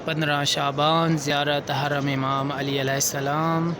15 शाबान ज़ियारत हरम इमाम अली अलैहिस्सलाम।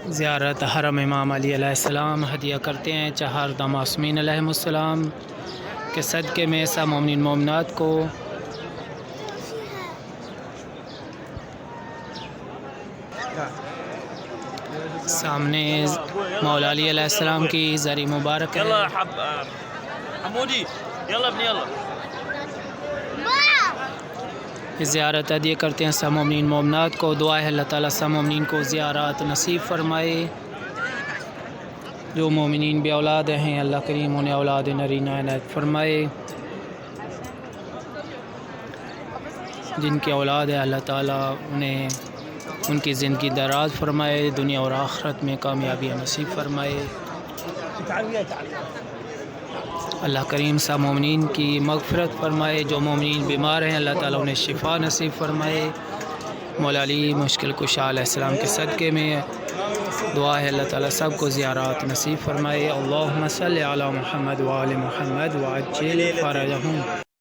ज़ियारत हरम इमाम अली अलैहिस्सलाम हदिया करते हैं 4 मासूमीन अलैहिमुस्सलाम के सदक़े में सब मोमिन मोमिनात को सामने मौला अली अलैहिस्सलाम की ज़री मुबारक है। ज़ियारत हदिया करते हैं सब मोमिन मोमिनात को। दुआ है अल्लाह ताला सब मोमिन को ज़ियारत नसीब फ़रमाए। जो मोमिनीन बे औलाद हैं अल्लाह करीम उन्हें औलाद नरीना इनायत फ़रमाए। जिनकी औलाद है अल्लाह ताला उन्हें उनकी ज़िंदगी दराज फ़रमाए, दुनिया और आखिरत में कामयाबी नसीब फ़रमाए। अल्लाह करीम सब मोमिनीन की मग़फ़िरत फ़रमाए। जो मोमिनीन बीमार हैं अल्लाह ताला उन्हें शिफ़ा नसीब फ़रमाए। मौला अली मुश्किल कुशा अलैहिस्सलाम के सदक़े में दुआ है अल्लाह ताला सब को ज़ियारत नसीब फ़रमाए। अल्लाहुम्मा सल्लि अला मुहम्मद व आलि मुहम्मद व अज्जिल फ़रजहुम।